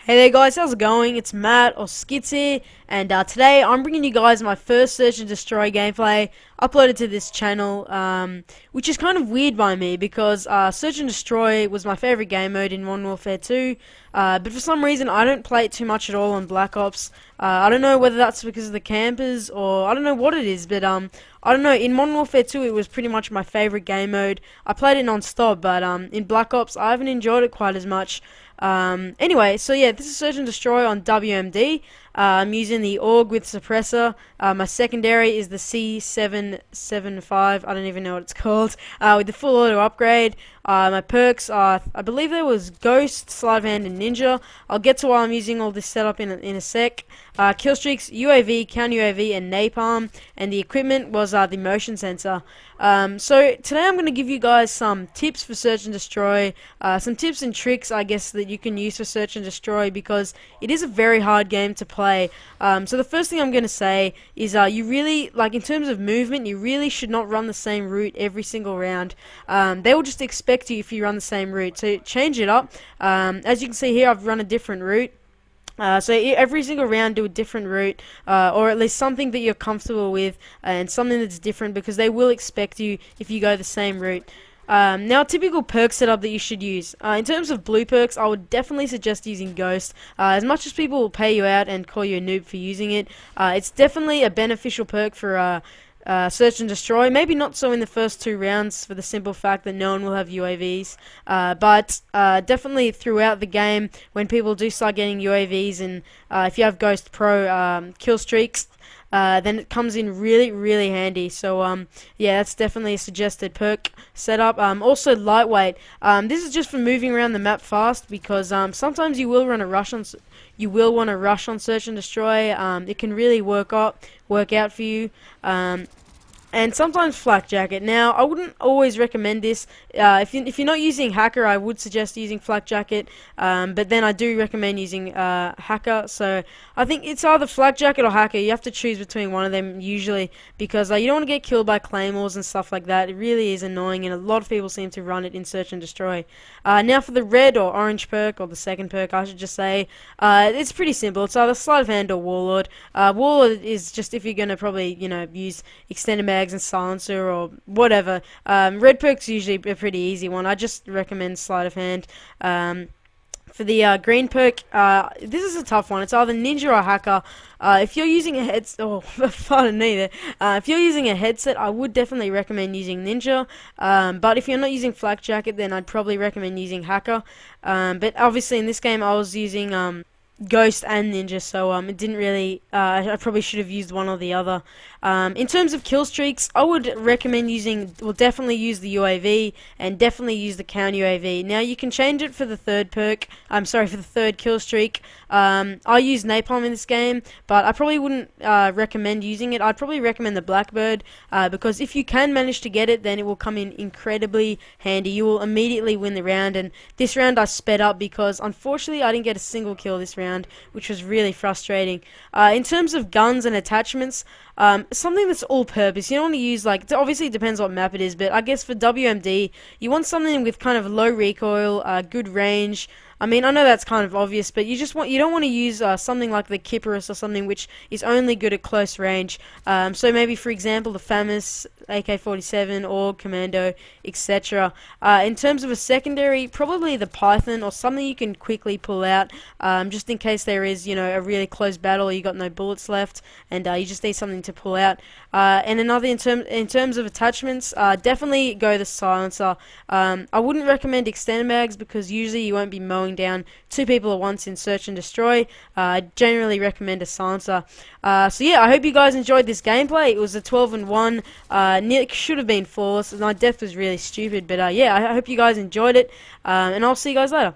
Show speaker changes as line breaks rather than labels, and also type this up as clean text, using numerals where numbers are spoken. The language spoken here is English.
Hey there guys, how's it going? It's Matt or Skits here, and today I'm bringing you guys my first Search and Destroy gameplay uploaded to this channel, which is kind of weird by me because Search and Destroy was my favorite game mode in Modern Warfare 2, but for some reason I don't play it too much at all on Black Ops. I don't know whether that's because of the campers or I don't know what it is, but I don't know, in Modern Warfare 2 it was pretty much my favorite game mode. I played it non-stop, but in Black Ops I haven't enjoyed it quite as much. Anyway, so yeah, this is Search and Destroy on WMD. I'm using the AUG with suppressor. My secondary is the C775. I don't even know what it's called. With the full auto upgrade. My perks are, I believe there was Ghost, Sleight of Hand, and Ninja. I'll get to why I'm using all this setup in a sec. Killstreaks, UAV, Counter UAV, and Napalm. And the equipment was the motion sensor. So today I'm going to give you guys some tips for Search and Destroy. Some tips and tricks, I guess, that you can use for Search and Destroy because it is a very hard game to play. So the first thing I'm going to say is you really, like in terms of movement, you really should not run the same route every single round. They will just expect you if you run the same route. So change it up. As you can see here, I've run a different route. So every single round do a different route, or at least something that you're comfortable with, and something that's different because they will expect you if you go the same route. Now, a typical perk setup that you should use. In terms of blue perks, I would definitely suggest using Ghost. As much as people will pay you out and call you a noob for using it, it's definitely a beneficial perk for Search and Destroy. Maybe not so in the first two rounds for the simple fact that no one will have UAVs, but definitely throughout the game when people do start getting UAVs and if you have Ghost Pro kill streaks, then it comes in really handy. So yeah, that's definitely a suggested perk setup. Also lightweight. This is just for moving around the map fast because sometimes you will run a rush on. You will want to rush on Search and Destroy. It can really work out for you. And sometimes Flak Jacket. Now, I wouldn't always recommend this. If you're not using Hacker, I would suggest using Flak Jacket. But then I do recommend using Hacker. So I think it's either Flak Jacket or Hacker. You have to choose between one of them usually because you don't want to get killed by claymores and stuff like that. It really is annoying, and a lot of people seem to run it in Search and Destroy. Now for the red or orange perk, or the second perk, I should just say, it's pretty simple. It's either Sleight of Hand or Warlord. Warlord is just if you're gonna probably use extended mag and silencer or whatever. Red perk's usually a pretty easy one. I just recommend Sleight of Hand. For the green perk, this is a tough one. It's either Ninja or Hacker. If you're using a headset, pardon me there. If you're using a headset, I would definitely recommend using Ninja. But if you're not using Flak Jacket, then I'd probably recommend using Hacker. But obviously in this game, I was using Ghost and Ninja, so it didn't really. I probably should have used one or the other. In terms of kill streaks, I would recommend definitely use the UAV and definitely use the Counter UAV. Now you can change it for the third perk. I'm sorry, for the third kill streak. I use Napalm in this game, but I probably wouldn't recommend using it. I'd probably recommend the Blackbird because if you can manage to get it, then it will come in incredibly handy. You will immediately win the round, and this round I sped up because unfortunately I didn't get a single kill this round, which was really frustrating. In terms of guns and attachments, something that's all-purpose. You don't want to use, obviously it depends what map it is, but I guess for WMD, you want something with kind of low recoil, good range. I mean, I know that's kind of obvious, but you don't want to use something like the Kiparus or something which is only good at close range. So maybe, for example, the FAMAS, AK-47, or Commando, etc. In terms of a secondary, probably the Python or something you can quickly pull out, just in case there is, a really close battle, you got no bullets left, and you just need something to pull out. And another in terms of attachments, definitely go the silencer. I wouldn't recommend extended mags because usually you won't be mowing down two people at once in Search and Destroy. I generally recommend a silencer. So yeah, I hope you guys enjoyed this gameplay. It was a 12-1. Nick should have been flawless. My death was really stupid, but yeah, I hope you guys enjoyed it. And I'll see you guys later.